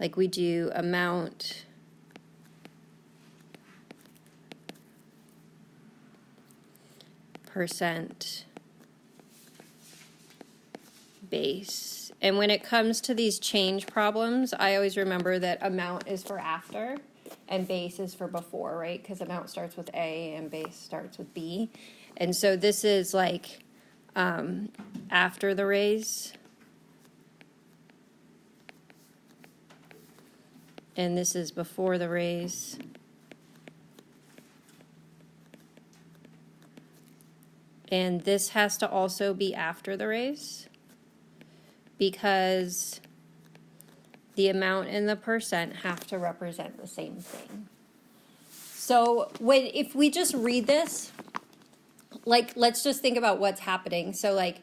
like we do amount percent base. And when it comes to these change problems, I always remember that amount is for after and base is for before, right? Because amount starts with A and base starts with B. And so this is like after the raise. And this is before the raise. And this has to also be after the raise because the amount and the percent have to represent the same thing. So if we just read this, like, let's just think about what's happening. So like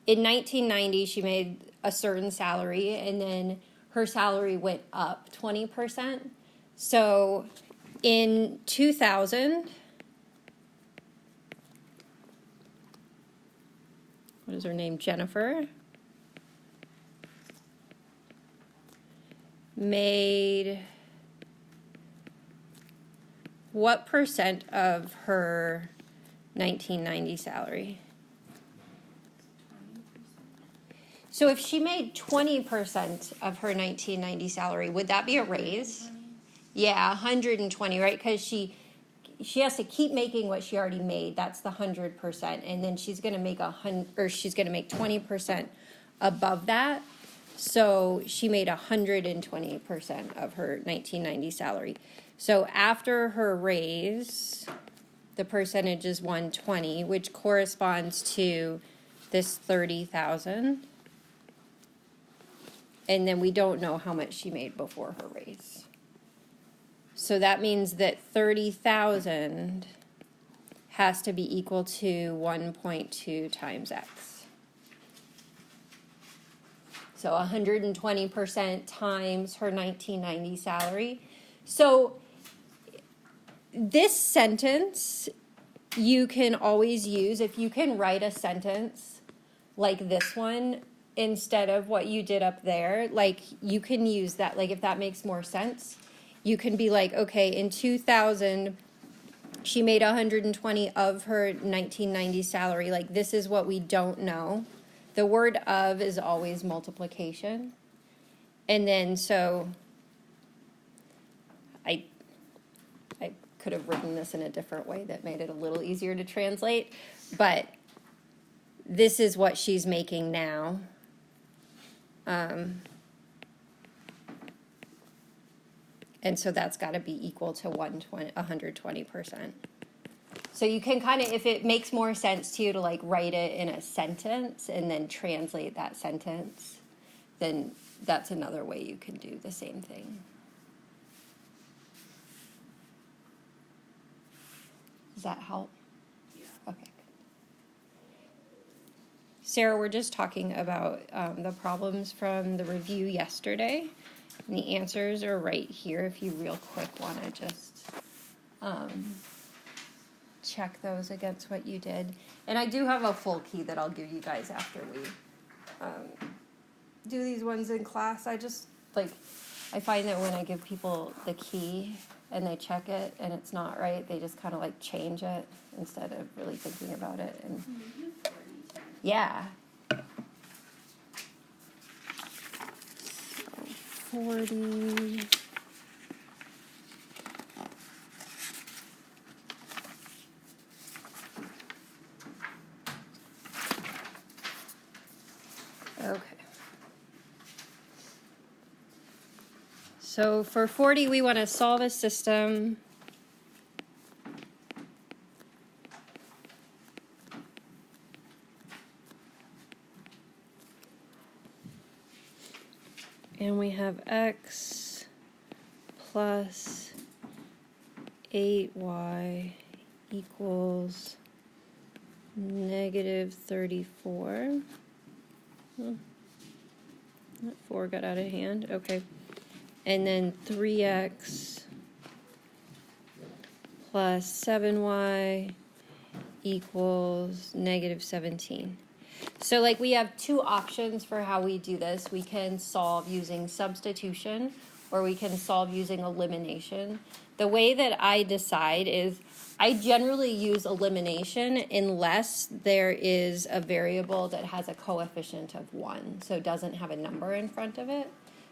in 1990, she made a certain salary and then her salary went up 20%. So in 2000, what is her name? Jennifer made what percent of her 1990 salary? So if she made 20% of her 1990 salary, would that be a raise? Yeah, 120, right? Because she has to keep making what she already made. That's the 100%, and then she's going to make 20% above that. So she made 120% of her 1990 salary. So after her raise, the percentage is 120, which corresponds to this 30,000. And then we don't know how much she made before her raise. So that means that 30,000 has to be equal to 1.2 times x. So 120% times her 1990 salary. So this sentence you can always use if you can write a sentence like this one instead of what you did up there. Like you can use that, like if that makes more sense. You can be like, okay, in 2000, she made 120 of her 1990 salary. Like this is what we don't know. The word of is always multiplication. And then so I could have written this in a different way that made it a little easier to translate. But this is what she's making now. And so that's got to be equal to 120%. So you can kind of, if it makes more sense to you to like write it in a sentence and then translate that sentence, then that's another way you can do the same thing. Does that help? Yeah. Okay. Sarah, we're just talking about the problems from the review yesterday. And the answers are right here if you real quick want to just check those against what you did. And I do have a full key that I'll give you guys after we do these ones in class. I find that when I give people the key and they check it and it's not right, they just kind of like change it instead of really thinking about it. And yeah. 40. Okay. So for 40, we want to solve a system and we have x plus 8y equals negative 34. That 4 got out of hand. Okay. And then 3x plus 7y equals negative 17. So like we have two options for how we do this. We can solve using substitution, or we can solve using elimination. The way that I decide is I generally use elimination unless there is a variable that has a coefficient of 1, so it doesn't have a number in front of it.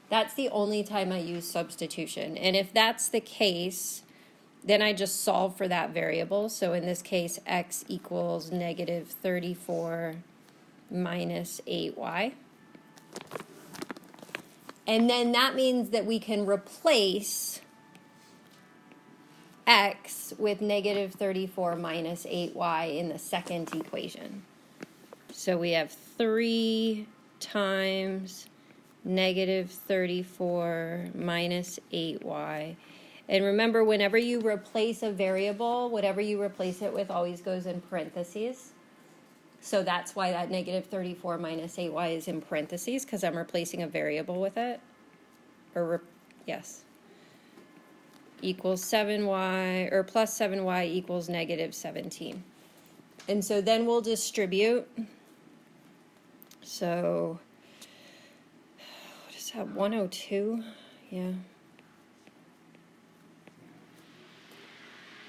That's the only time I use substitution. And if that's the case, then I just solve for that variable. So in this case, x equals negative 34 minus 8y. And then that means that we can replace x with negative 34 minus 8y in the second equation. So we have 3 times negative 34 minus 8y. And remember, whenever you replace a variable, whatever you replace it with always goes in parentheses. So that's why that negative 34 minus 8y is in parentheses, because I'm replacing a variable with it. Yes. Equals 7y, or plus 7y equals negative 17. And so then we'll distribute. So, what is that, 102? Yeah.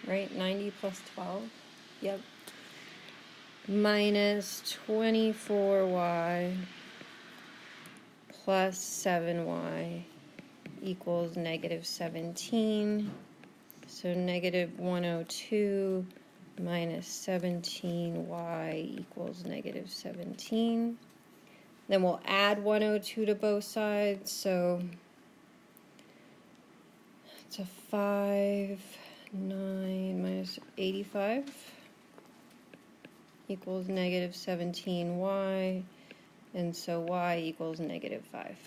Right, 90 plus 12. Yep. Minus 24y plus 7y equals negative 17. So negative 102 minus 17y equals negative 17. Then we'll add 102 to both sides. So it's a 5, 9 minus 85 equals negative 17y. And so y equals negative 5.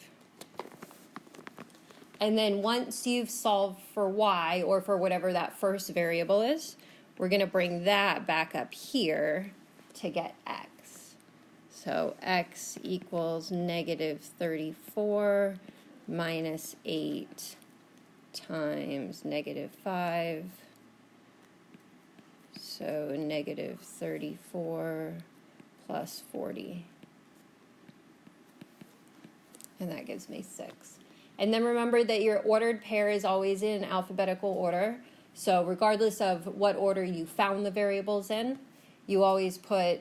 And then once you've solved for y, or for whatever that first variable is, we're going to bring that back up here to get x. So x equals negative 34 minus 8 times negative 5. So negative 34 plus 40. And that gives me 6. And then remember that your ordered pair is always in alphabetical order. So regardless of what order you found the variables in, you always put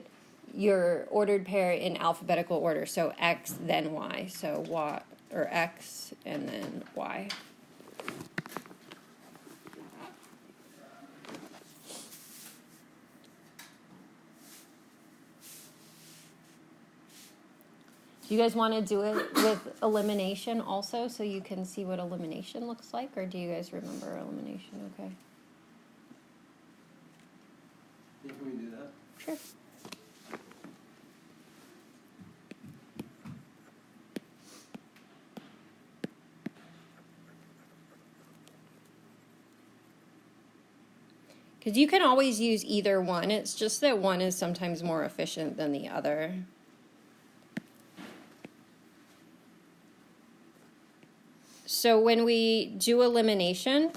your ordered pair in alphabetical order. So x, then y. So y, or x, and then y. Do you guys want to do it with elimination also, so you can see what elimination looks like, or do you guys remember elimination? Okay. Yeah, can we do that? Sure. Because you can always use either one. It's just that one is sometimes more efficient than the other. So when we do elimination,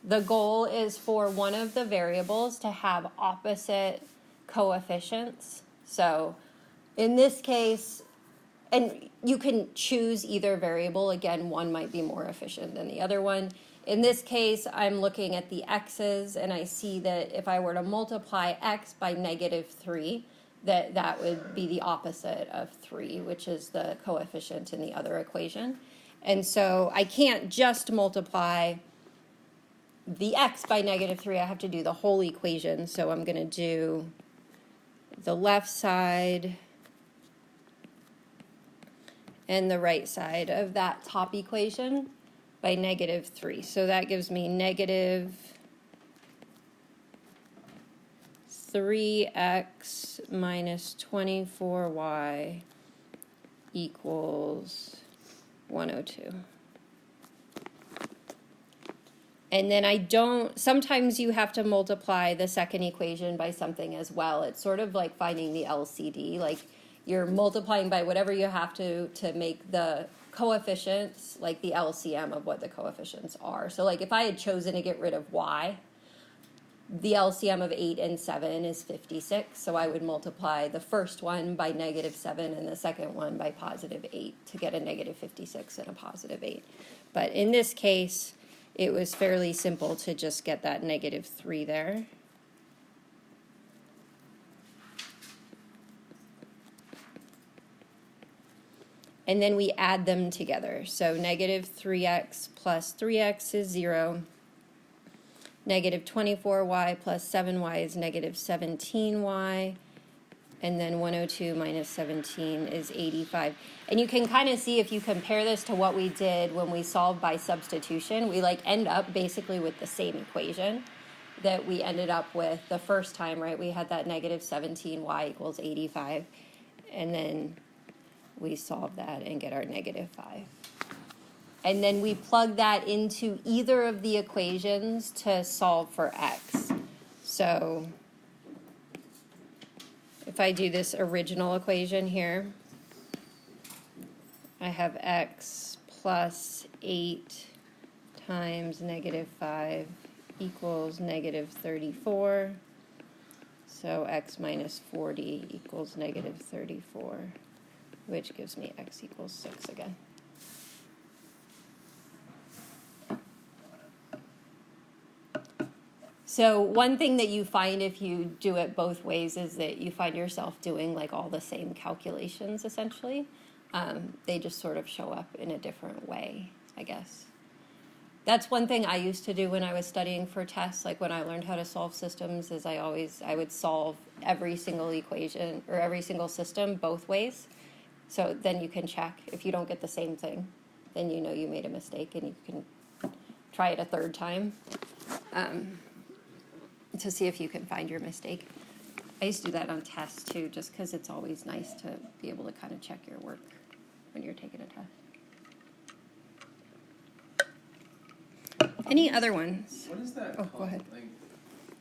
the goal is for one of the variables to have opposite coefficients. So in this case, and you can choose either variable. Again, one might be more efficient than the other one. In this case, I'm looking at the x's, and I see that if I were to multiply x by negative 3, that would be the opposite of 3, which is the coefficient in the other equation. And so I can't just multiply the x by negative 3. I have to do the whole equation. So I'm going to do the left side and the right side of that top equation by negative 3. So that gives me negative 3x minus 24y equals 102. And then sometimes you have to multiply the second equation by something as well. It's sort of like finding the LCD, like you're multiplying by whatever you have to make the coefficients, like the LCM of what the coefficients are. So like if I had chosen to get rid of y, the LCM of 8 and 7 is 56, so I would multiply the first one by negative 7 and the second one by positive 8 to get a negative 56 and a positive 8. But in this case, it was fairly simple to just get that negative 3 there. And then we add them together. So negative 3x plus 3x is 0. Negative 24y plus 7y is negative 17y. And then 102 minus 17 is 85. And you can kind of see, if you compare this to what we did when we solved by substitution, we like end up basically with the same equation that we ended up with the first time, right? We had that negative 17y equals 85. And then we solve that and get our negative 5. And then we plug that into either of the equations to solve for x. So if I do this original equation here, I have x plus 8 times negative 5 equals negative 34. So x minus 40 equals negative 34, which gives me x equals 6 again. So one thing that you find if you do it both ways is that you find yourself doing like all the same calculations essentially. They just sort of show up in a different way, I guess. That's one thing I used to do when I was studying for tests. Like when I learned how to solve systems, is I would solve every single equation or every single system both ways. So then you can check. If you don't get the same thing, then you know you made a mistake and you can try it a third time. To see if you can find your mistake. I used to do that on tests too, just because it's always nice to be able to kind of check your work when you're taking a test. Any other ones? What is that called? Go ahead. Like,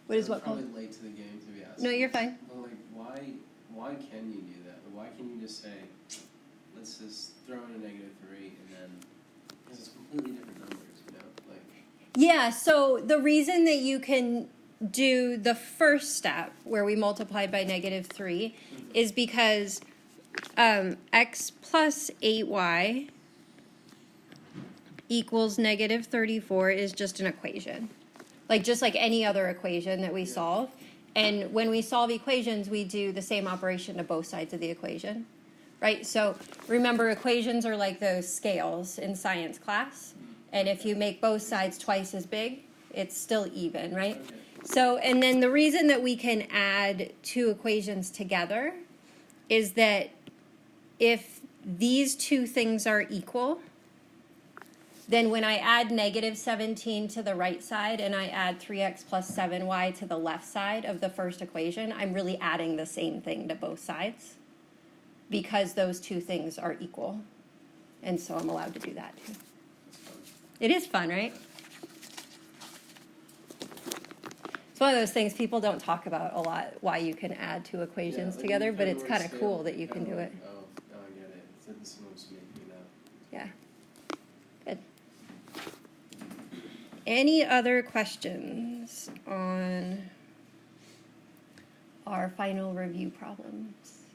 what is what probably called? Late to the game, to be honest. No, you're fine. Well, like, why can you do that? Why can you just say, let's just throw in a negative 3 and then, because it's completely different numbers, you know? Like. Yeah, so the reason that you can do the first step where we multiplied by negative 3 is because x plus 8y equals negative 34 is just an equation. Just like any other equation that we solve. And when we solve equations, we do the same operation to both sides of the equation, right? So remember, equations are like those scales in science class. And if you make both sides twice as big, it's still even, right? Okay. So, and then the reason that we can add two equations together is that if these two things are equal, then when I add negative 17 to the right side and I add 3x plus 7y to the left side of the first equation, I'm really adding the same thing to both sides because those two things are equal. And so I'm allowed to do that too. It is fun, right? It's one of those things people don't talk about a lot, why you can add two equations together, but it's kind of cool that you can do it. Oh, I get it. It's supposed to make me know. Yeah. Good. Any other questions on our final review problems?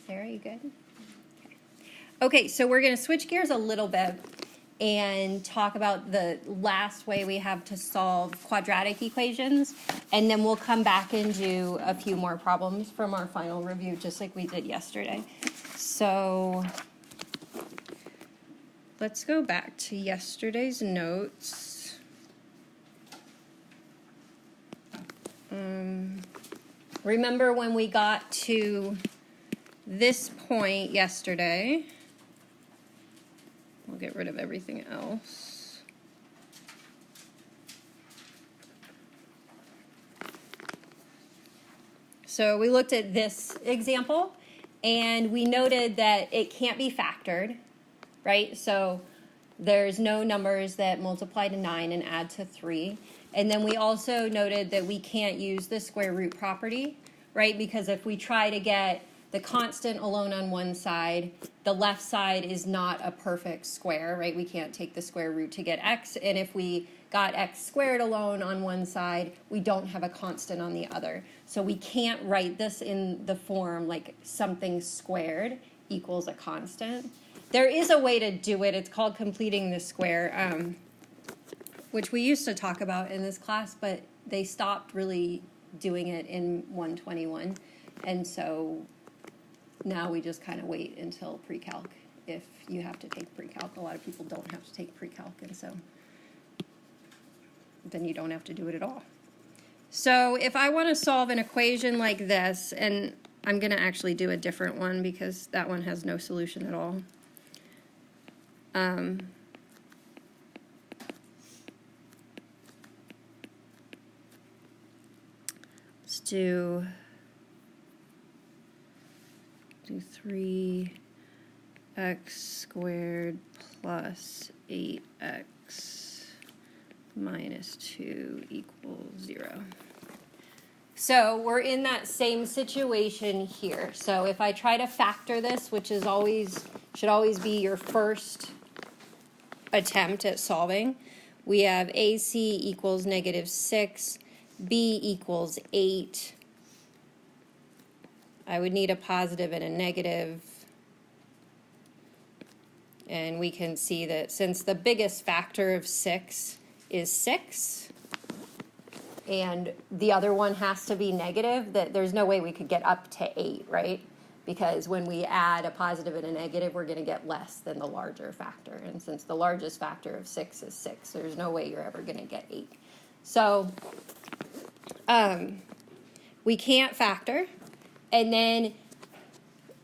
Sarah, you good? Okay, so we're going to switch gears a little bit and talk about the last way we have to solve quadratic equations, and then we'll come back and do a few more problems from our final review, just like we did yesterday. So let's go back to yesterday's notes. Remember when we got to this point yesterday? We'll get rid of everything else. So we looked at this example, and we noted that it can't be factored, right? So there's no numbers that multiply to 9 and add to 3. And then we also noted that we can't use the square root property, right? Because if we try to get the constant alone on one side, the left side is not a perfect square, right? We can't take the square root to get x. And if we got x squared alone on one side, we don't have a constant on the other. So we can't write this in the form like something squared equals a constant. There is a way to do it. It's called completing the square, which we used to talk about in this class, but they stopped really doing it in 121. And so now we just kind of wait until pre-calc if you have to take pre-calc. A lot of people don't have to take pre-calc, and so then you don't have to do it at all. So if I want to solve an equation like this, and I'm going to actually do a different one because that one has no solution at all. Let's do 3x squared plus 8x minus 2 equals 0. So we're in that same situation here. So if I try to factor this, which is should always be your first attempt at solving, we have AC equals -6, B equals 8. I would need a positive and a negative. And we can see that since the biggest factor of 6 is 6, and the other one has to be negative, that there's no way we could get up to 8, right? Because when we add a positive and a negative, we're going to get less than the larger factor. And since the largest factor of 6 is 6, there's no way you're ever going to get 8. So we can't factor. And then,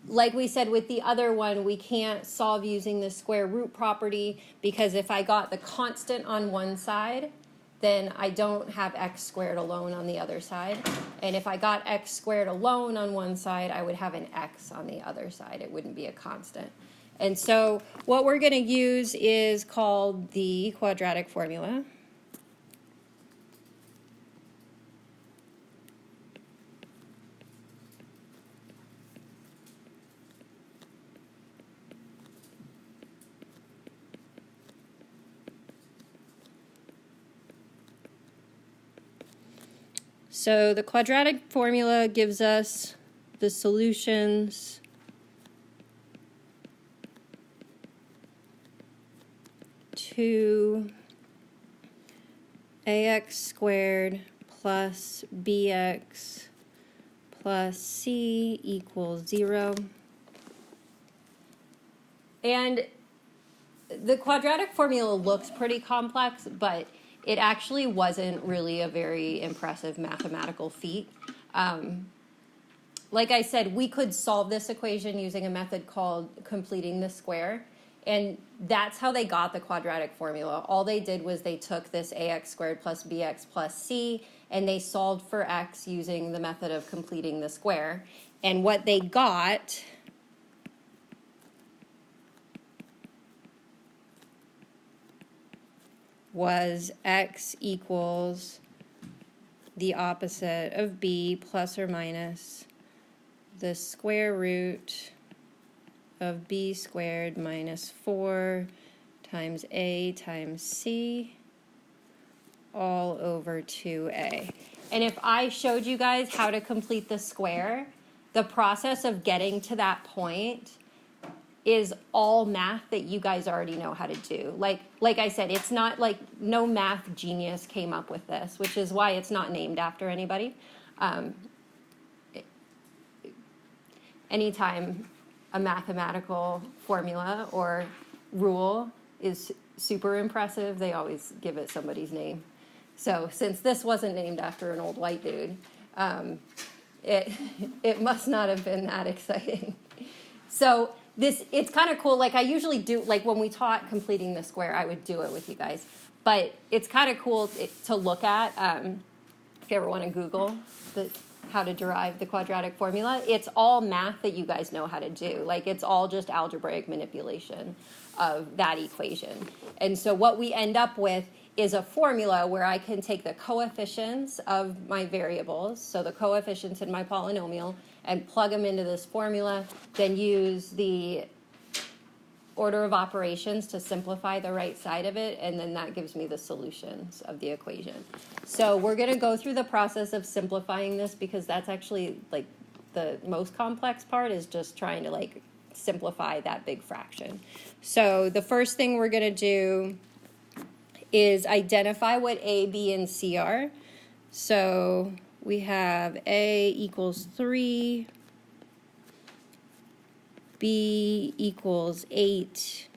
like we said with the other one, we can't solve using the square root property, because if I got the constant on one side, then I don't have x squared alone on the other side. And if I got x squared alone on one side, I would have an x on the other side. It wouldn't be a constant. And so what we're going to use is called the quadratic formula. So the quadratic formula gives us the solutions to ax squared plus bx plus c equals 0. And the quadratic formula looks pretty complex, but it actually wasn't really a very impressive mathematical feat. Like I said, we could solve this equation using a method called completing the square, and that's how they got the quadratic formula. All they did was they took this ax squared plus bx plus c, and they solved for x using the method of completing the square. And what they got was x equals the opposite of b plus or minus the square root of b squared minus 4 times a times c all over 2a. And if I showed you guys how to complete the square, the process of getting to that point is all math that you guys already know how to do. Like I said, it's not like no math genius came up with this, which is why it's not named after anybody. Anytime a mathematical formula or rule is super impressive, they always give it somebody's name. So since this wasn't named after an old white dude, it must not have been that exciting. So it's kind of cool. Like I usually do, like when we taught completing the square, I would do it with you guys. But it's kind of cool to look at. If you ever want to Google how to derive the quadratic formula, it's all math that you guys know how to do. Like it's all just algebraic manipulation of that equation. And so what we end up with is a formula where I can take the coefficients of my variables, so the coefficients in my polynomial, and plug them into this formula, then use the order of operations to simplify the right side of it, and then that gives me the solutions of the equation. So we're going to go through the process of simplifying this, because that's actually like the most complex part, is just trying to like simplify that big fraction. So the first thing we're going to do is identify what A, B, and C are. So we have A equals 3, B equals 8,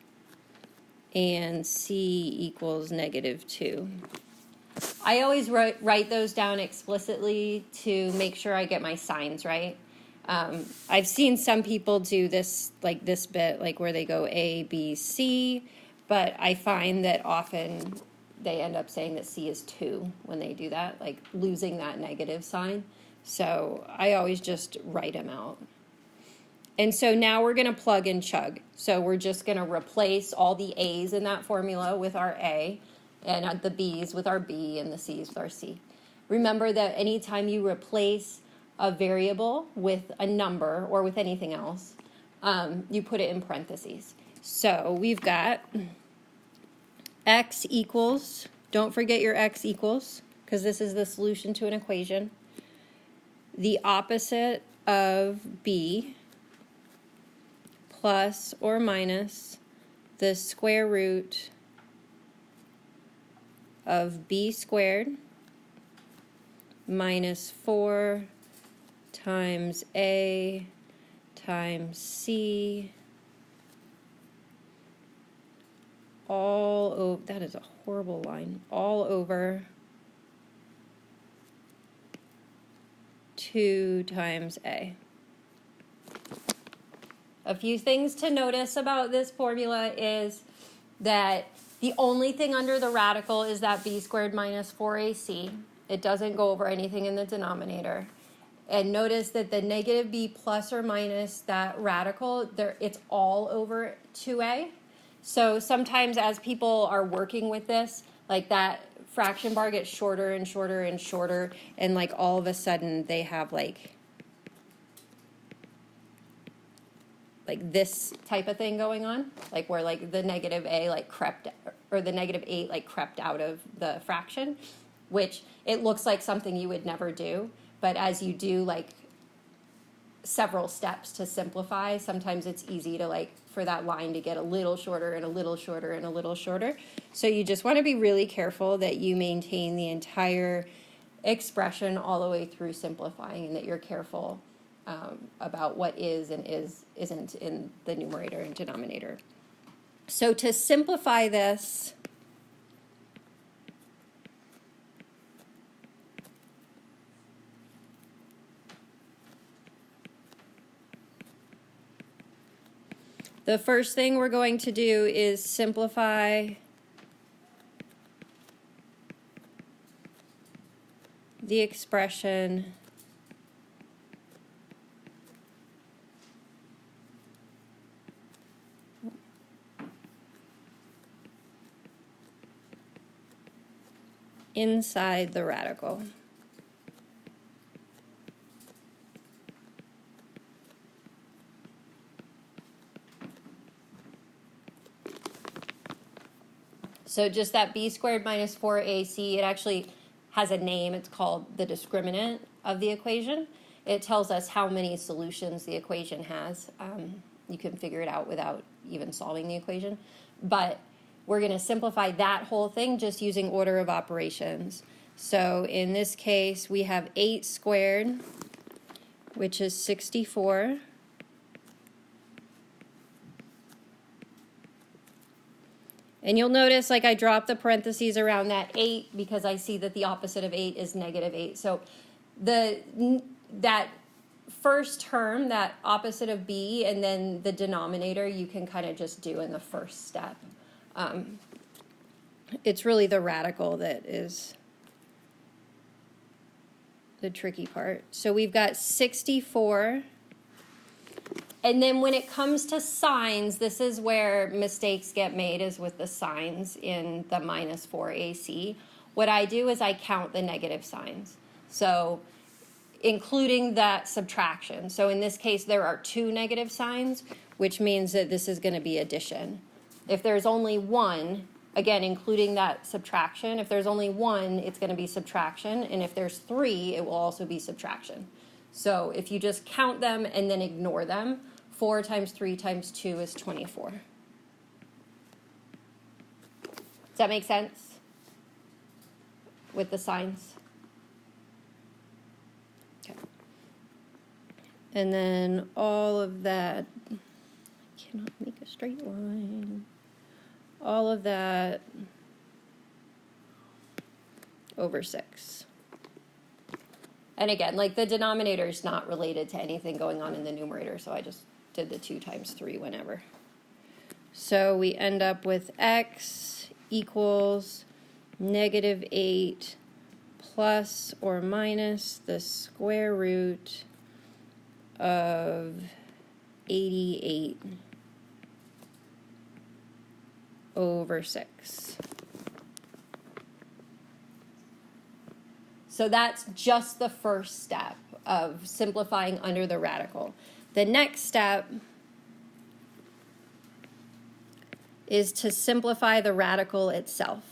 and C equals -2. I always write those down explicitly to make sure I get my signs right. I've seen some people do this, like this bit, like where they go A, B, C, but I find that often they end up saying that C is 2 when they do that, like losing that negative sign. So I always just write them out. And so now we're going to plug and chug. So we're just going to replace all the A's in that formula with our A, and the B's with our B, and the C's with our C. Remember that anytime you replace a variable with a number or with anything else, you put it in parentheses. So we've got x equals, don't forget your x equals, because this is the solution to an equation, the opposite of B plus or minus the square root of B squared minus 4 times A times C all over, that is a horrible line, all over 2 times A. A few things to notice about this formula is that the only thing under the radical is that B squared minus 4AC. It doesn't go over anything in the denominator. And notice that the negative B plus or minus that radical, it's all over 2A. So sometimes as people are working with this, like that fraction bar gets shorter and shorter and shorter, and like all of a sudden they have like this type of thing going on, like where like the negative A like crept, or the negative 8 like crept out of the fraction, which it looks like something you would never do. But as you do like several steps to simplify, sometimes it's easy to like for that line to get a little shorter and a little shorter and a little shorter. So you just want to be really careful that you maintain the entire expression all the way through simplifying, and that you're careful about what is and isn't in the numerator and denominator. So to simplify this, the first thing we're going to do is simplify the expression inside the radical. So just that B squared minus 4AC, it actually has a name. It's called the discriminant of the equation. It tells us how many solutions the equation has. You can figure it out without even solving the equation. But we're going to simplify that whole thing just using order of operations. So in this case, we have 8 squared, which is 64. And you'll notice like I dropped the parentheses around that 8 because I see that the opposite of 8 is -8. So that first term, that opposite of B, and then the denominator, you can kind of just do in the first step. It's really the radical that is the tricky part. So we've got 64. And then when it comes to signs, this is where mistakes get made, is with the signs in the minus 4AC. What I do is I count the negative signs. So including that subtraction. So in this case, there are 2 negative signs. which means that this is going to be addition. If there's only one, again, including that subtraction, if there's only one, it's going to be subtraction. And if there's three, it will also be subtraction. So if you just count them and then ignore them, 4 times 3 times 2 is 24. Does that make sense with the signs? Okay. And then all of that, I cannot make a straight line. All of that over 6. And again, like the denominator is not related to anything going on in the numerator, so I just did the 2 times 3 whenever. So we end up with x equals -8 plus or minus the square root of 88 over 6. So that's just the first step of simplifying under the radical. The next step is to simplify the radical itself.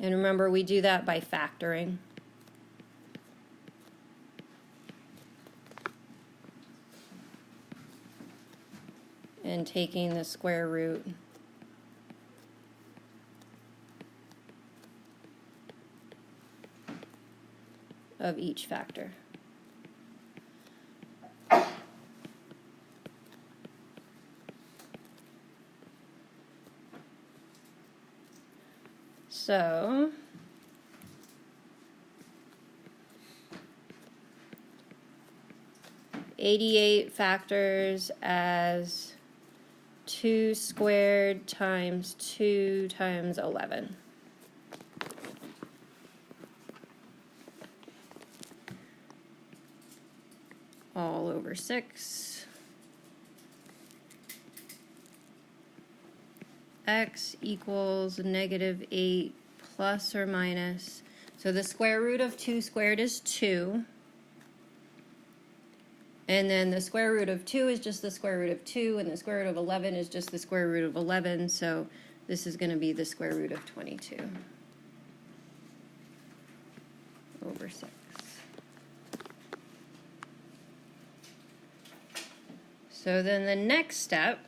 And remember, we do that by factoring. And taking the square root of each factor. So $88 factors as 2 squared times 2 times 11. All over 6. X equals -8 plus or minus. So the square root of 2 squared is 2. And then the square root of 2 is just the square root of 2, and the square root of 11 is just the square root of 11, so this is going to be the square root of 22 over 6. So then the next step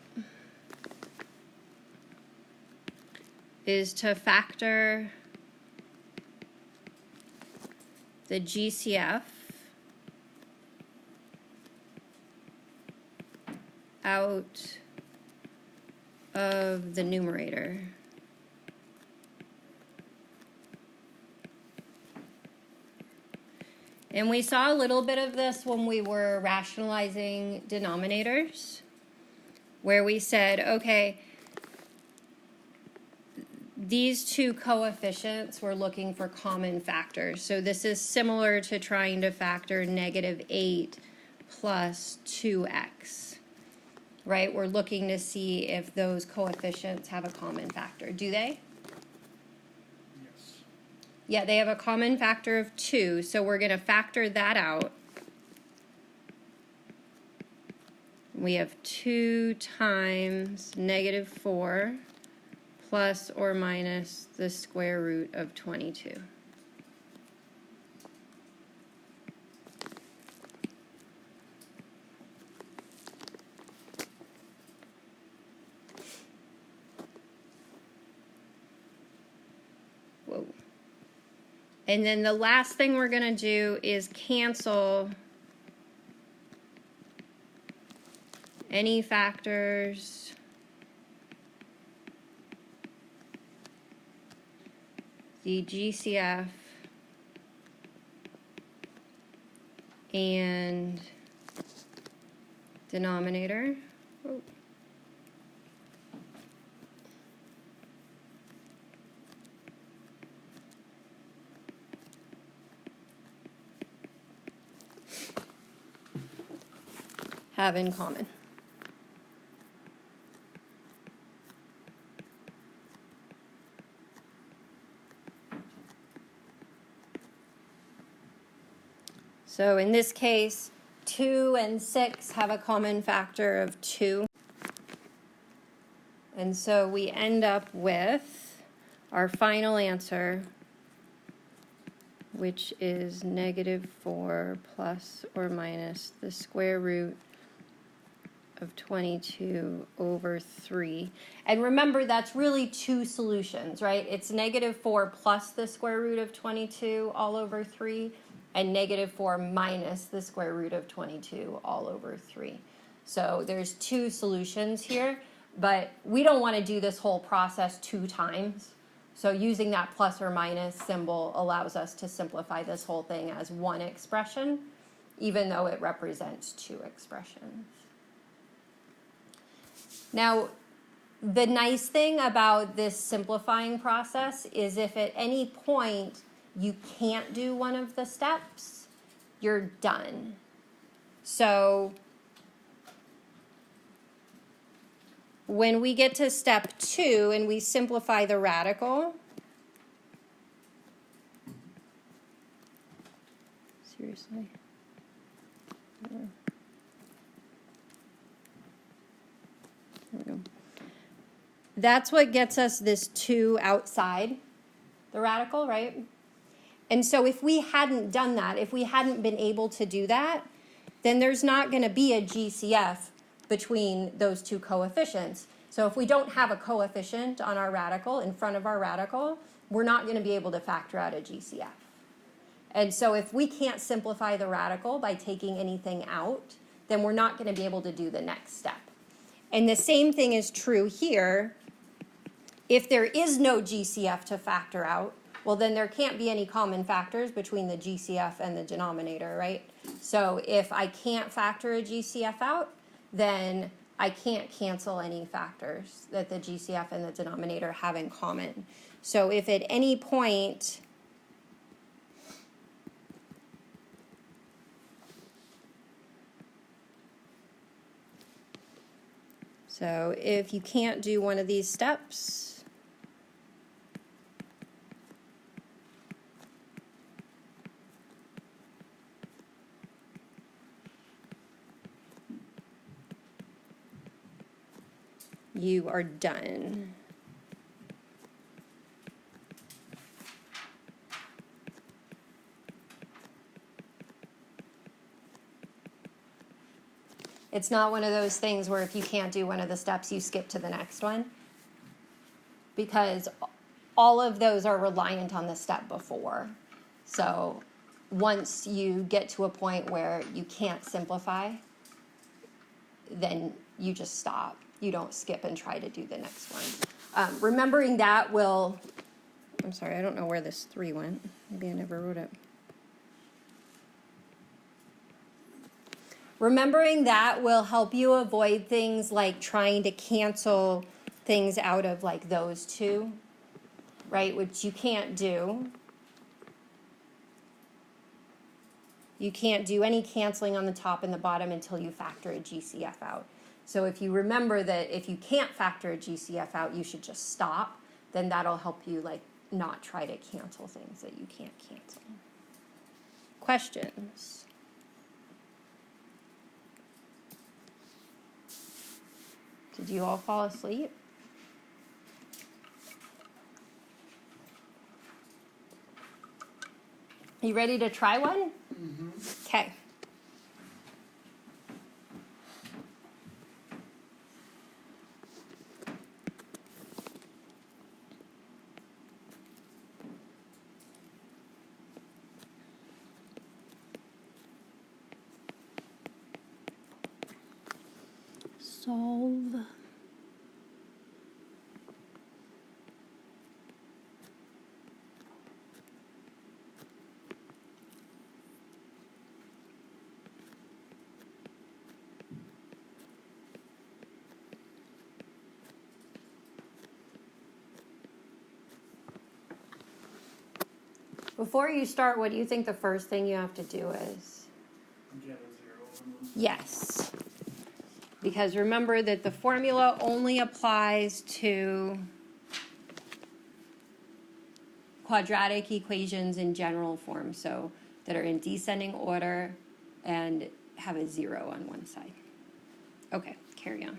is to factor the GCF out of the numerator. And we saw a little bit of this when we were rationalizing denominators, where we said, okay, these two coefficients, we're looking for common factors. So this is similar to trying to factor -8 plus 2x, right? We're looking to see if those coefficients have a common factor. Do they? Yes. Yeah, they have a common factor of 2, so we're going to factor that out. We have 2 times -4 plus or minus the square root of 22. Whoa. And then the last thing we're going to do is cancel any factors the GCF and denominator. Oh. Have in common. So in this case, 2 and 6 have a common factor of 2. And so we end up with our final answer, which is -4 plus or minus the square root of 22 over 3. And remember, that's really two solutions, right? It's -4 plus the square root of 22 all over 3, and -4 minus the square root of 22 all over 3. So there's two solutions here, but we don't want to do this whole process 2 times. So using that plus or minus symbol allows us to simplify this whole thing as one expression, even though it represents 2 expressions. Now, the nice thing about this simplifying process is if at any point you can't do one of the steps, you're done. So when we get to step 2 and we simplify the radical, seriously? Yeah. There we go. That's what gets us this 2 outside the radical, right? And so if we hadn't done that, if we hadn't been able to do that, then there's not going to be a GCF between those two coefficients. So if we don't have a coefficient on our radical, in front of our radical, we're not going to be able to factor out a GCF. And so if we can't simplify the radical by taking anything out, then we're not going to be able to do the next step. And the same thing is true here. If there is no GCF to factor out, well, then there can't be any common factors between the GCF and the denominator, right? So if I can't factor a GCF out, then I can't cancel any factors that the GCF and the denominator have in common. So if at any point if you can't do one of these steps, you are done. It's not one of those things where if you can't do one of the steps, you skip to the next one, because all of those are reliant on the step before. So once you get to a point where you can't simplify, then you just stop. You don't skip and try to do the next one. Remembering that will, I'm sorry, I don't know where this 3 went. Maybe I never wrote it. Remembering that will help you avoid things like trying to cancel things out of like those two, right, which you can't do. You can't do any canceling on the top and the bottom until you factor a GCF out. So if you remember that if you can't factor a GCF out, you should just stop, then that'll help you like not try to cancel things that you can't cancel. Questions? Did you all fall asleep? You ready to try one? Mm-hmm. Okay. Solve. Before you start, what do you think the first thing you have to do is? Get a 0 on them. Yes. Because remember that the formula only applies to quadratic equations in general form. So that are in descending order and have a 0 on one side. Okay, carry on.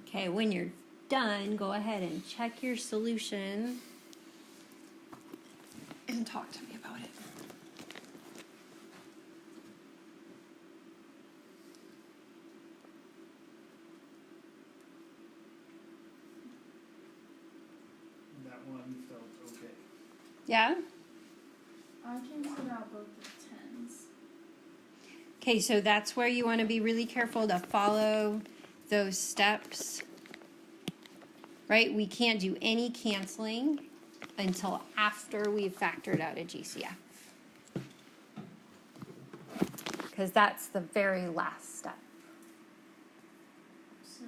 Okay, when you're done, go ahead and check your solution and talk to me about it. That one felt okay. Yeah? I canceled out both the tens. Okay, so that's where you want to be really careful to follow those steps, right? We can't do any canceling until after we've factored out a GCF, because that's the very last step. So,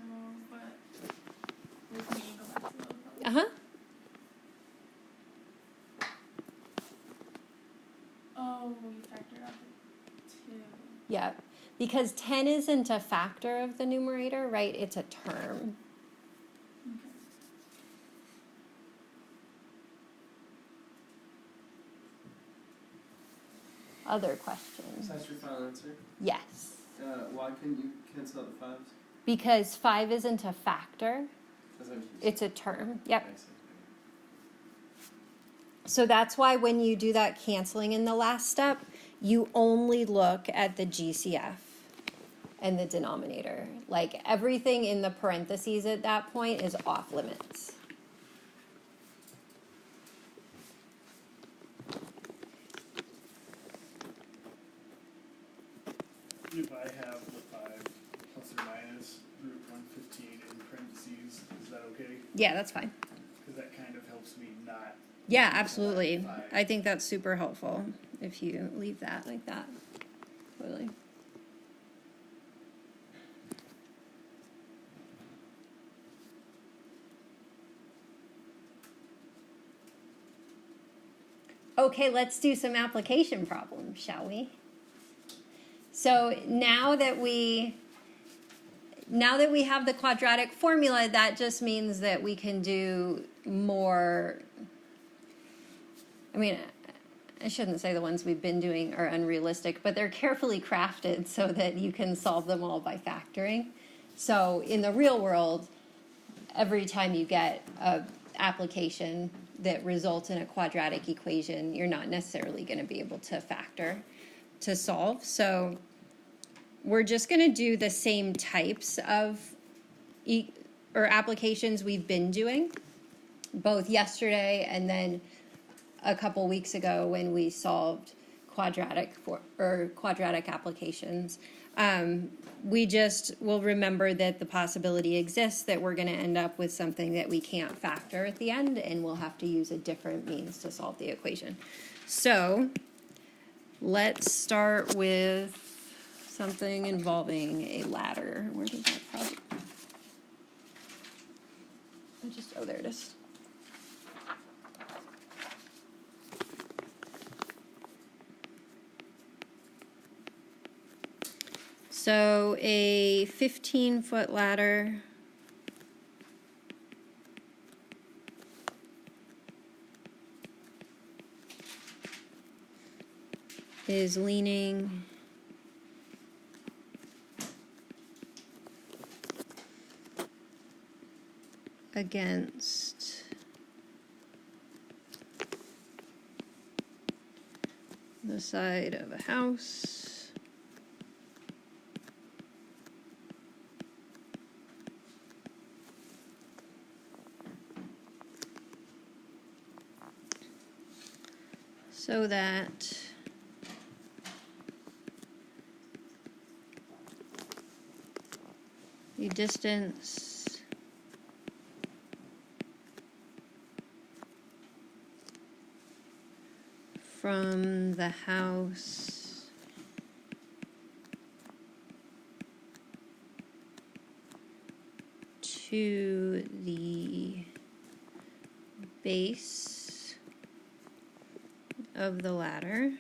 but with me, go back to the other color. Uh-huh. Oh, we factored out the 2. Yeah, because 10 isn't a factor of the numerator, right? It's a term. Okay. Other questions? So that's your final answer? Yes. Why couldn't you cancel out the 5s? Because 5 isn't a factor, That's what you it's a term. Yep. I see. So that's why when you do that canceling in the last step, you only look at the GCF and the denominator. Like everything in the parentheses at that point is off limits. if I have the 5 plus or minus root 115 in parentheses, is that okay? Yeah, that's fine. Because that kind of helps me not. Yeah, absolutely. 5. I think that's super helpful if you leave that like that. Totally. Okay, let's do some application problems, shall we? So now that we have the quadratic formula, that just means that we can do more. I mean, I shouldn't say the ones we've been doing are unrealistic, but they're carefully crafted so that you can solve them all by factoring. So in the real world, every time you get an application that results in a quadratic equation, you're not necessarily going to be able to factor to solve. So we're just going to do the same types of applications we've been doing, both yesterday and then a couple weeks ago when we solved quadratic applications. We just will remember that the possibility exists that we're going to end up with something that we can't factor at the end, and we'll have to use a different means to solve the equation. So let's start with something involving a ladder. Where did that from? Oh, there it is. So a 15-foot ladder is leaning against the side of a house. So that the distance from the house to the base of the ladder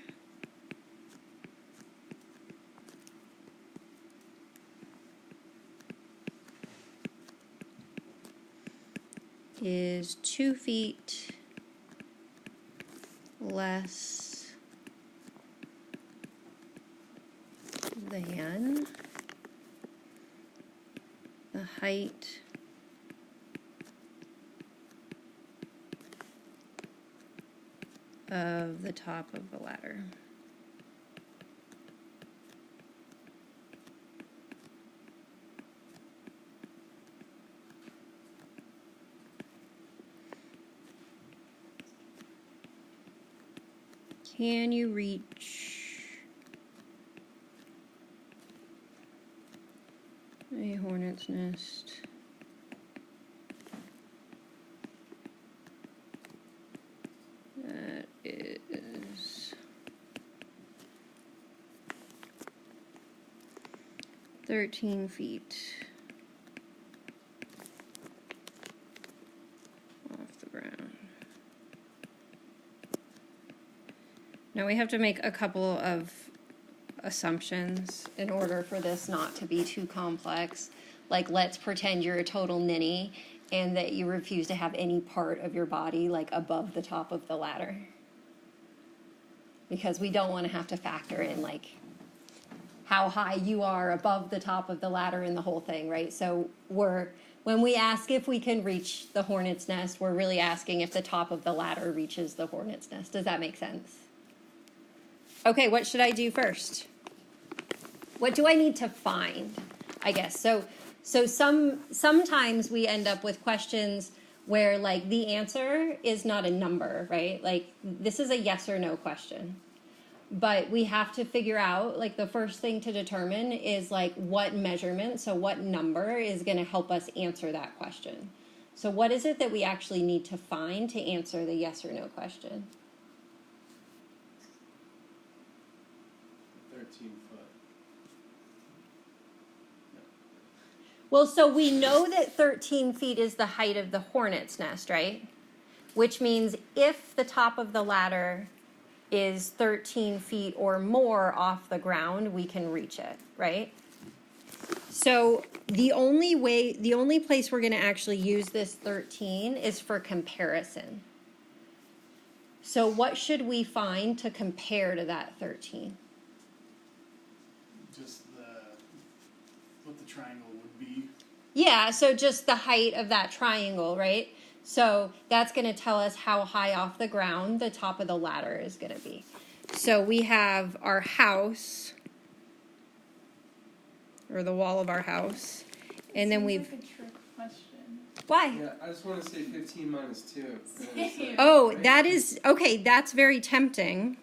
is 2 feet less than the height of the top of the ladder. Can you reach a hornet's nest that is 13 feet off the ground? Now we have to make a couple of assumptions in order for this not to be too complex. Like, let's pretend you're a total ninny and that you refuse to have any part of your body like above the top of the ladder. Because we don't want to have to factor in like how high you are above the top of the ladder and the whole thing, right? So when we ask if we can reach the hornet's nest, we're really asking if the top of the ladder reaches the hornet's nest. Does that make sense? Okay, what should I do first? What do I need to find, I guess? So sometimes we end up with questions where like the answer is not a number, right? Like this is a yes or no question. but we have to figure out, like, the first thing to determine is, like, what measurement, so what number is going to help us answer that question. So what is it that we actually need to find to answer the yes or no question? 13-foot. Well, so we know that 13 feet is the height of the hornet's nest, right? Which means if the top of the ladder is 13 feet or more off the ground, we can reach it, right? So the only place we're going to actually use this 13 is for comparison. So what should we find to compare to that 13? Just what the triangle would be. Yeah, so just the height of that triangle, right? So that's going to tell us how high off the ground the top of the ladder is going to be. So we have our house, or the wall of our house, and then we've... Like a trick question. Why? Yeah, I just want to say 15 minus 2. Same. Oh, that is... Okay, that's very tempting.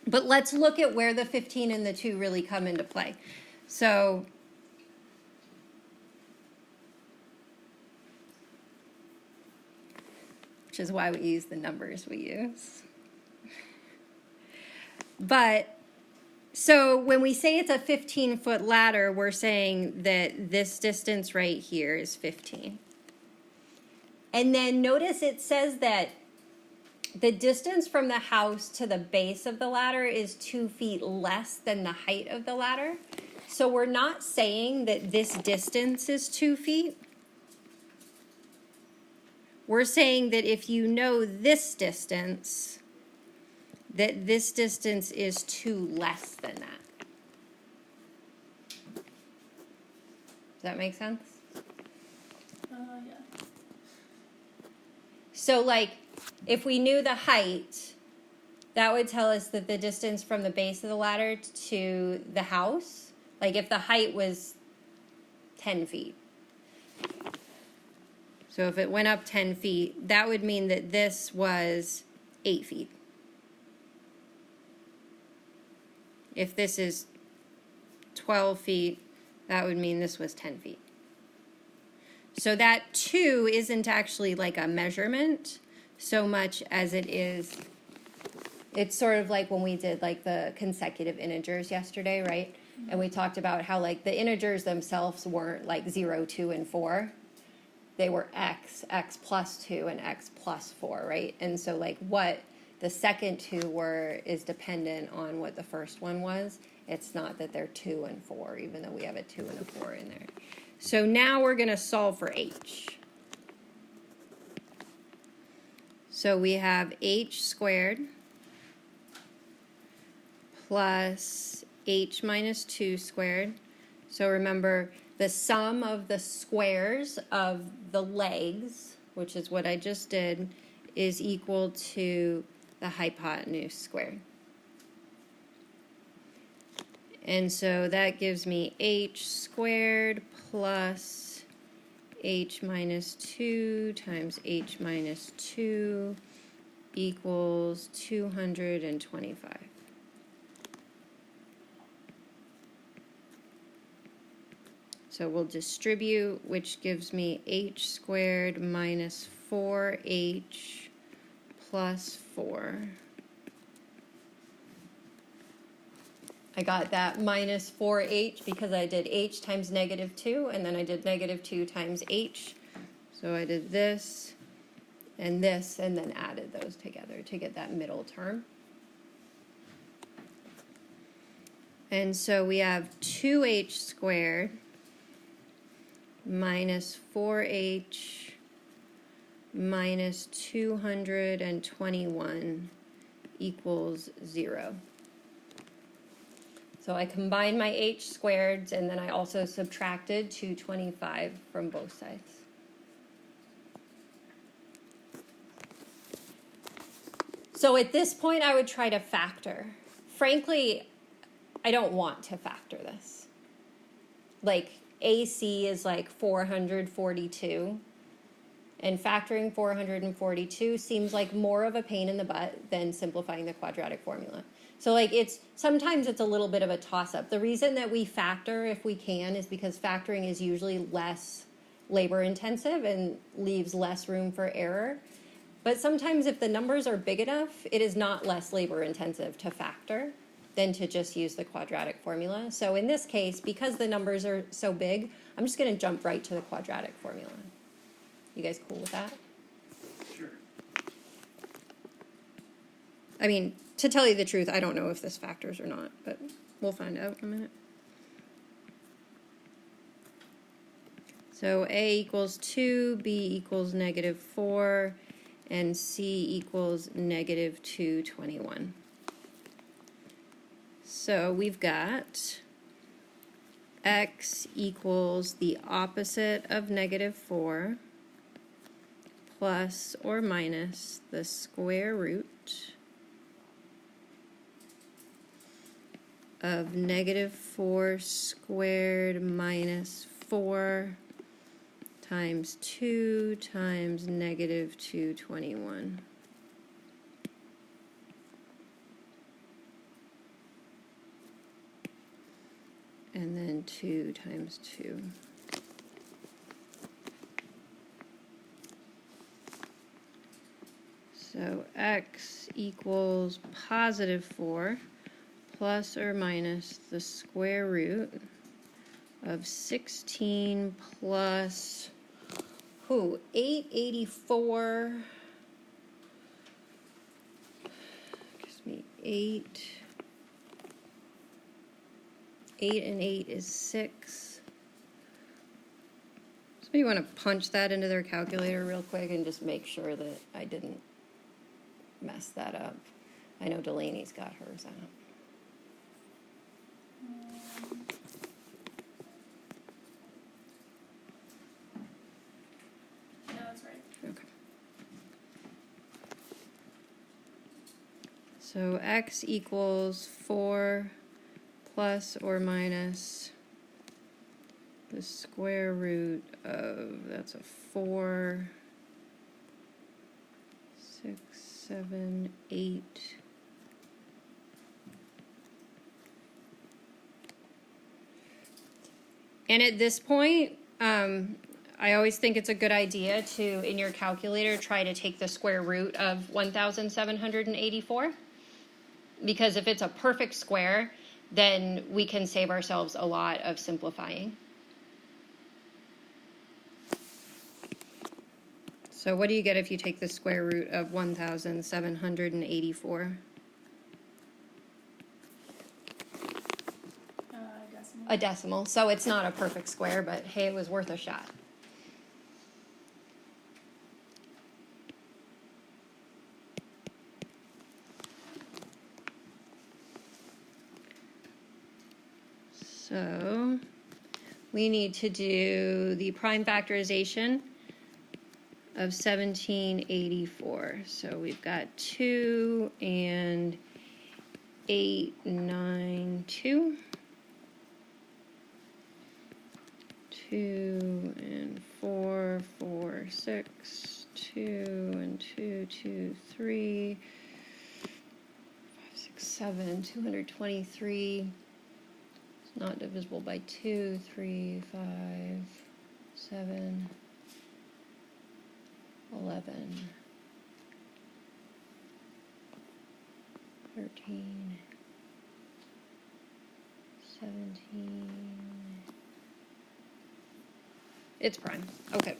But let's look at where the 15 and the 2 really come into play. So... which is why we use the numbers we use. But, so when we say it's a 15-foot ladder, we're saying that this distance right here is 15. And then notice it says that the distance from the house to the base of the ladder is 2 feet less than the height of the ladder. So we're not saying that this distance is 2 feet. We're saying that if you know this distance, that this distance is 2 less than that. Does that make sense? Yeah. So, like, if we knew the height, that would tell us that the distance from the base of the ladder to the house, like if the height was 10 feet. So if it went up 10 feet, that would mean that this was 8 feet. If this is 12 feet, that would mean this was 10 feet. So that 2 isn't actually like a measurement so much as it is, it's sort of like when we did like the consecutive integers yesterday, right? And we talked about how like the integers themselves weren't like 0, 2, and 4. They were x plus 2, and x plus 4, right? And so like what the second 2 were is dependent on what the first one was. It's not that they're 2 and 4, even though we have a 2 and a 4 in there. So now we're going to solve for h. So we have h squared plus h minus 2 squared. So remember, the sum of the squares of the legs, which is what I just did, is equal to the hypotenuse squared. And so that gives me h squared plus h minus 2 times h minus 2 equals 225. So we'll distribute, which gives me h squared minus 4h plus 4. I got that minus 4h because I did h times negative 2, and then I did negative 2 times h. So I did this, and then added those together to get that middle term. And so we have 2h squared minus 4h minus 221 equals 0. So I combined my h squareds, and then I also subtracted 225 from both sides. So at this point, I would try to factor. Frankly, I don't want to factor this. Like, AC is like 442, and factoring 442 seems like more of a pain in the butt than simplifying the quadratic formula. So like sometimes it's a little bit of a toss-up. The reason that we factor if we can is because factoring is usually less labor intensive and leaves less room for error. But sometimes if the numbers are big enough, it is not less labor intensive to factor than to just use the quadratic formula. So in this case, because the numbers are so big, I'm just going to jump right to the quadratic formula. You guys cool with that? Sure. I mean, to tell you the truth, I don't know if this factors or not, but we'll find out in a minute. So A equals 2, B equals -4, and C equals -221. So we've got X equals the opposite of -4 plus or minus the square root of -4 squared minus 4 times 2 times -221. And then 2 times 2. So X equals +4 plus or minus the square root of 16 plus 884. Gives me 8. 8 and 8 is 6. Somebody want to punch that into their calculator real quick and just make sure that I didn't mess that up. I know Delaney's got hers out. No, that's right. Okay. So X equals 4 plus or minus the square root of, that's a 4, 6, 7, 8. And at this point, I always think it's a good idea to, in your calculator, try to take the square root of 1,784. Because if it's a perfect square, then we can save ourselves a lot of simplifying. So what do you get if you take the square root of 1,784? Decimal. A decimal. So it's not a perfect square, but hey, it was worth a shot. So we need to do the prime factorization of 1784. So we've got 2 and 892. 2 and 4, 4, 6. 2 and 2, 2, 3. 5, 6, 7. 223. It's not divisible by 2, 3, 5, 7. 11, 13, 17. It's prime. Okay.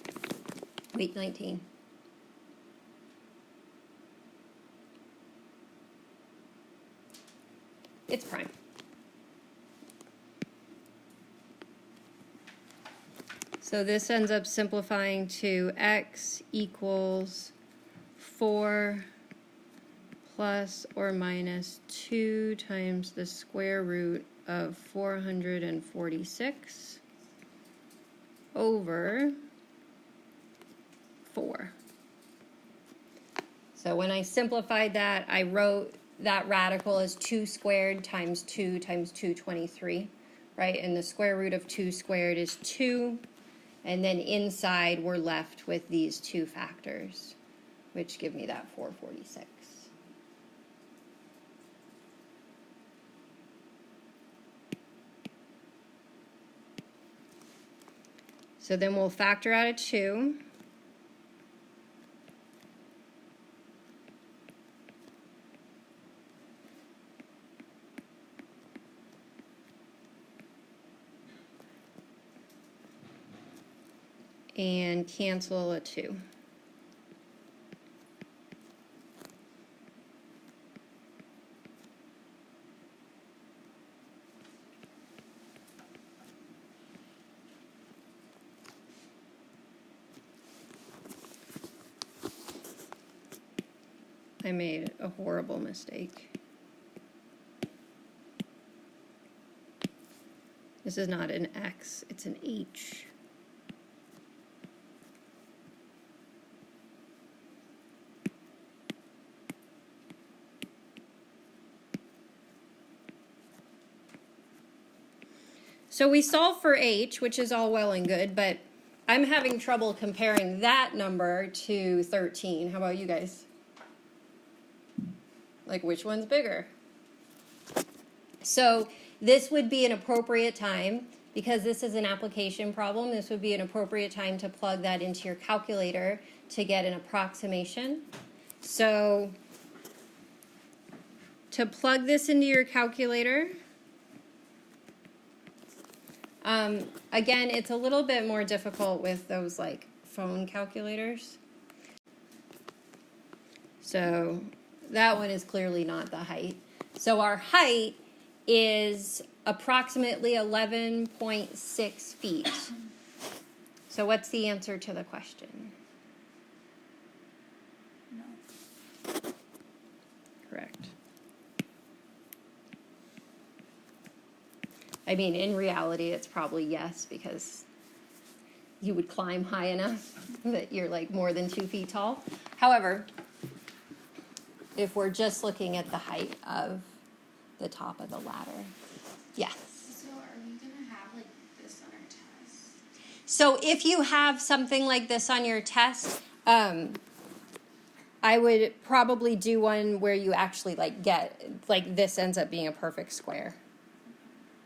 Wait, 19. It's prime. So this ends up simplifying to X equals 4 plus or minus 2 times the square root of 446 over 4. So when I simplified that, I wrote that radical as 2 squared times 2 times 223, right? And the square root of 2 squared is 2. And then inside, we're left with these two factors, which give me that 446. So then we'll factor out a 2. And cancel a 2. I made a horrible mistake. This is not an X, it's an H. So we solve for H, which is all well and good, but I'm having trouble comparing that number to 13. How about you guys? Like, which one's bigger? So this would be an appropriate time, because this is an application problem, this would be an appropriate time to plug that into your calculator to get an approximation. So to plug this into your calculator, again, it's a little bit more difficult with those like phone calculators. So that one is clearly not the height. So our height is approximately 11.6 feet. So what's the answer to the question? No. Correct. I mean, in reality, it's probably yes, because you would climb high enough that you're like more than 2 feet tall. However, if we're just looking at the height of the top of the ladder, yes. So are we gonna have like this on our test? So if you have something like this on your test, I would probably do one where you actually like get, like this ends up being a perfect square,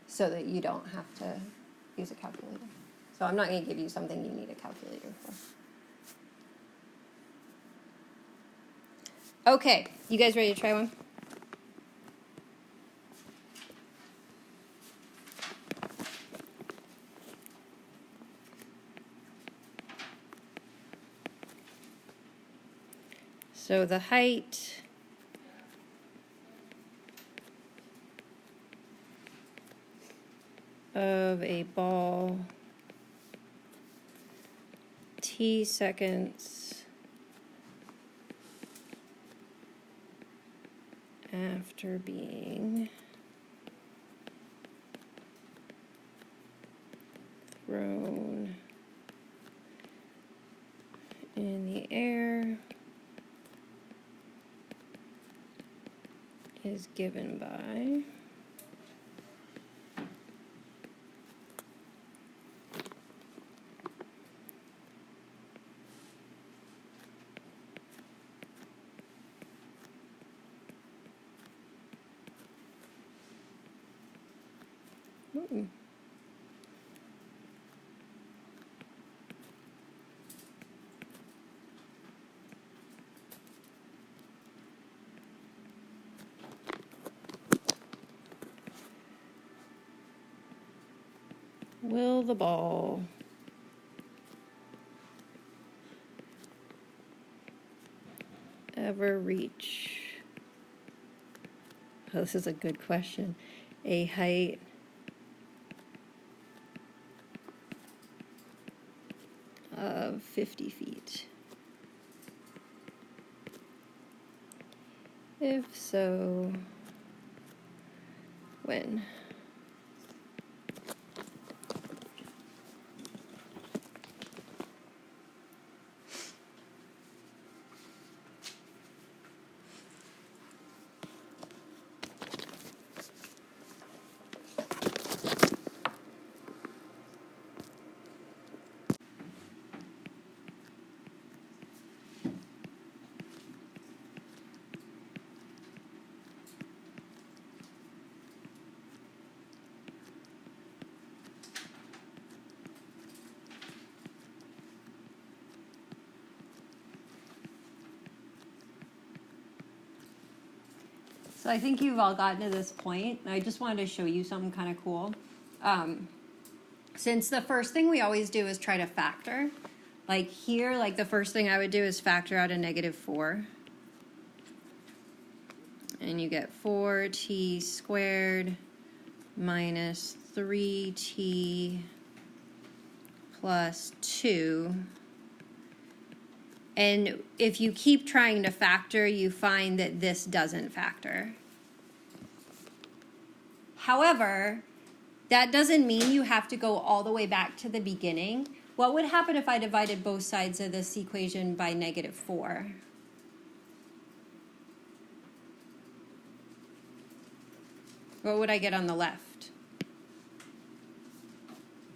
so that you don't have to use a calculator. So I'm not going to give you something you need a calculator for. Okay, you guys ready to try one? So the height of a ball t seconds after being thrown in the air is given by will the ball ever reach, oh, this is a good question, a height of 50 feet? If so, when? So I think you've all gotten to this point. I just wanted to show you something kind of cool. Since the first thing we always do is try to factor, like here, like the first thing I would do is factor out a -4. And you get 4t squared minus 3t plus 2. And if you keep trying to factor, you find that this doesn't factor. However, that doesn't mean you have to go all the way back to the beginning. What would happen if I divided both sides of this equation by -4? What would I get on the left?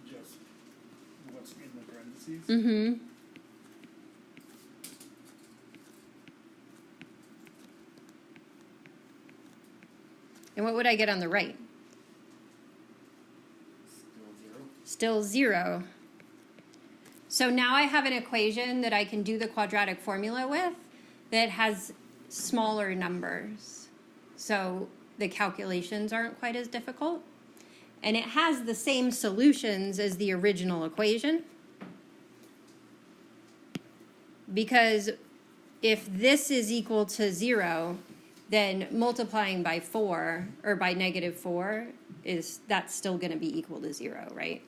Just what's in the parentheses. Mm-hmm. And what would I get on the right? Still 0. Still 0. So now I have an equation that I can do the quadratic formula with that has smaller numbers. So the calculations aren't quite as difficult. And it has the same solutions as the original equation. Because if this is equal to 0, then multiplying by 4 or by -4 that's still going to be equal to 0, right?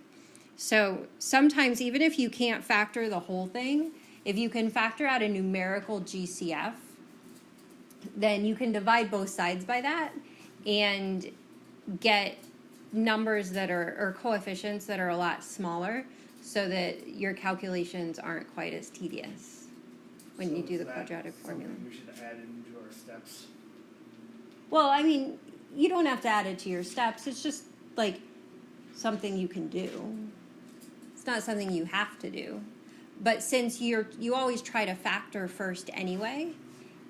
So sometimes even if you can't factor the whole thing, if you can factor out a numerical GCF, then you can divide both sides by that and get numbers that are, or coefficients that are a lot smaller so that your calculations aren't quite as tedious when So you do is the that quadratic formula. something we should add into our steps? Well, I mean, you don't have to add it to your steps. It's just like something you can do. It's not something you have to do. But since you always try to factor first anyway,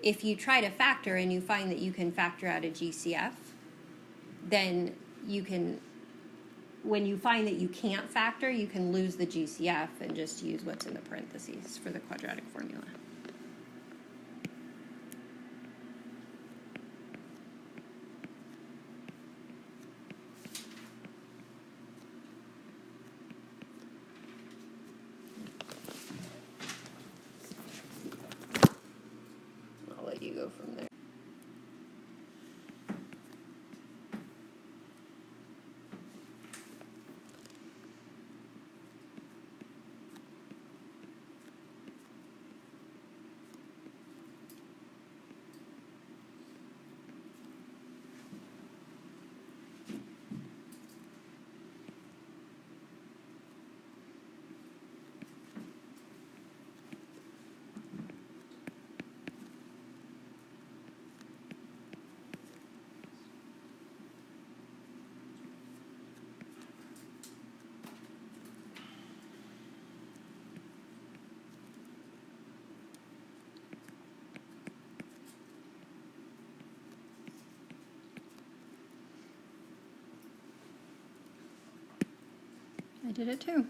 if you try to factor and you find that you can factor out a GCF, then you can, when you find that you can't factor, you can lose the GCF and just use what's in the parentheses for the quadratic formula. I'll let you go from there. I did it too.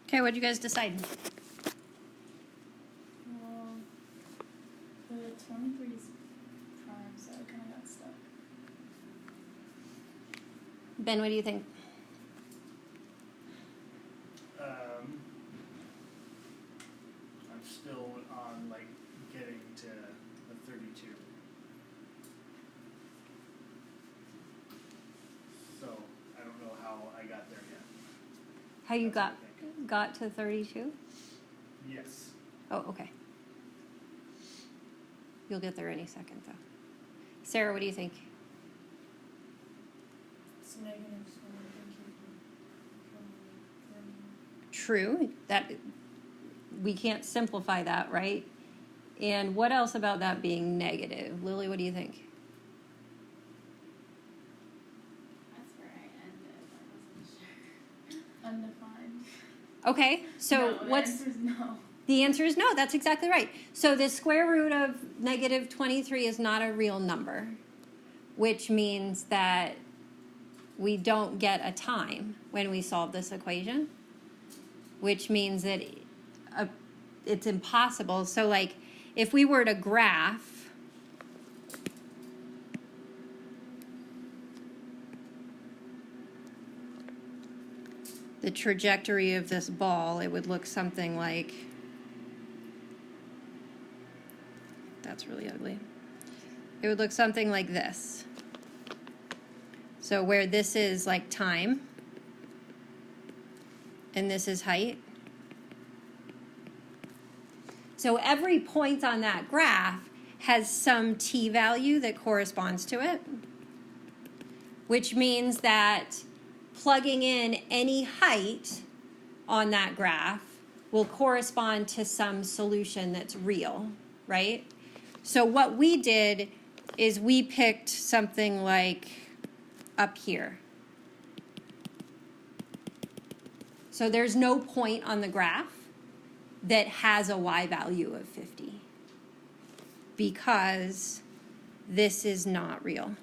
Okay, what'd you guys decide? Well, the 23 is prime, so I kind of got stuck. Ben, what do you think? I'm still on like getting to the 32. So I don't know how I got there yet. How you That's what I got to 32? Yes. Oh, okay. You'll get there any second, though. Sarah, what do you think? It's negative, so I think you can True. That we can't simplify that, right? And what else about that being negative? Lily, what do you think? That's where I ended. I wasn't sure. Undefined. Okay, so No, the what's answer's no. The answer is no, that's exactly right. So the square root of negative 23 is not a real number, which means that we don't get a time when we solve this equation, which means that it's impossible. So like if we were to graph the trajectory of this ball, it would look something like, that's really ugly. It would look something like this. So where this is like time, and this is height. So every point on that graph has some t value that corresponds to it, which means that plugging in any height on that graph will correspond to some solution that's real, right? So what we did is we picked something like up here. So there's no point on the graph that has a y value of 50 because this is not real.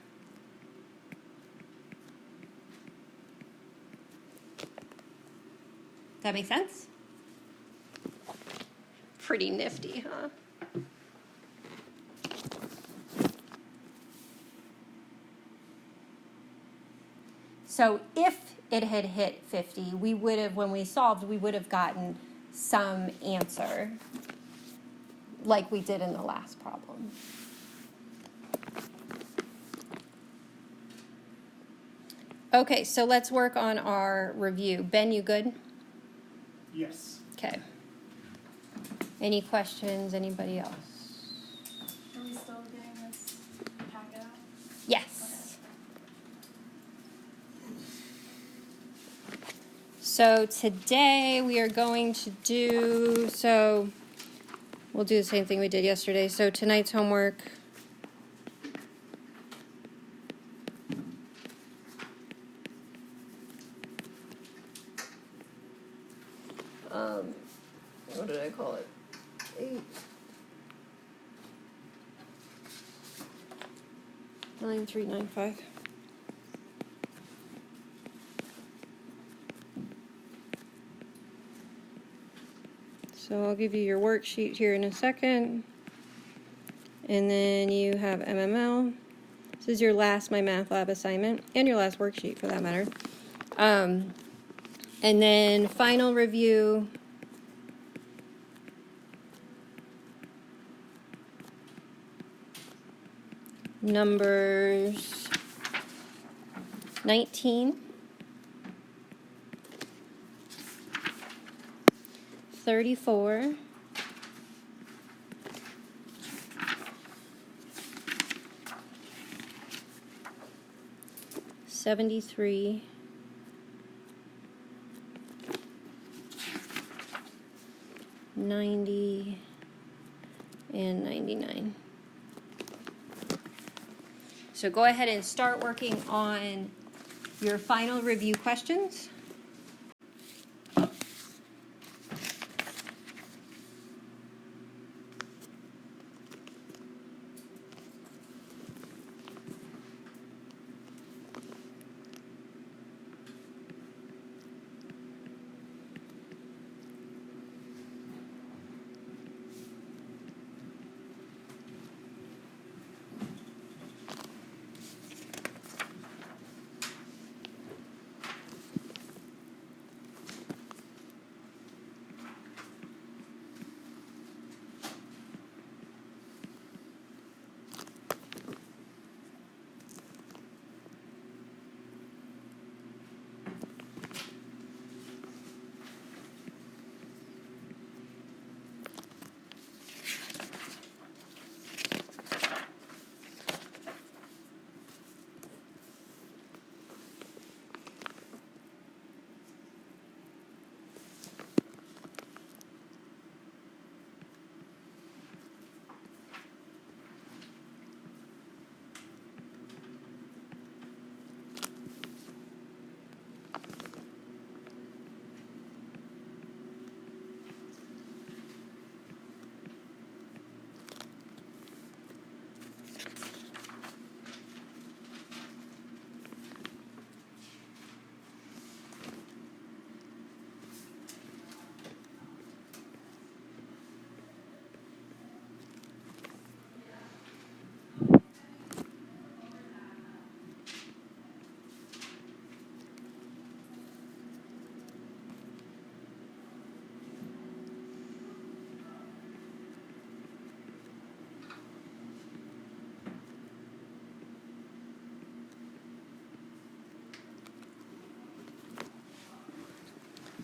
That make sense? Pretty nifty, huh? So if it had hit 50, we would have, when we solved, we would have gotten some answer like we did in the last problem. Okay, so let's work on our review. Ben, you good? Yes. Okay. Any questions? Anybody else? Are we still getting this packet out? Yes. So today we are going to do, so we'll do the same thing we did yesterday. So tonight's homework. What did I call it? 8, 9, 3, 9, 5. So I'll give you your worksheet here in a second. And then you have MML. This is your last My Math Lab assignment, and your last worksheet for that matter. And then final review. Numbers 19, 34, 73, 90, and 99. So go ahead and start working on your final review questions.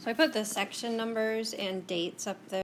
So I put the section numbers and dates up there.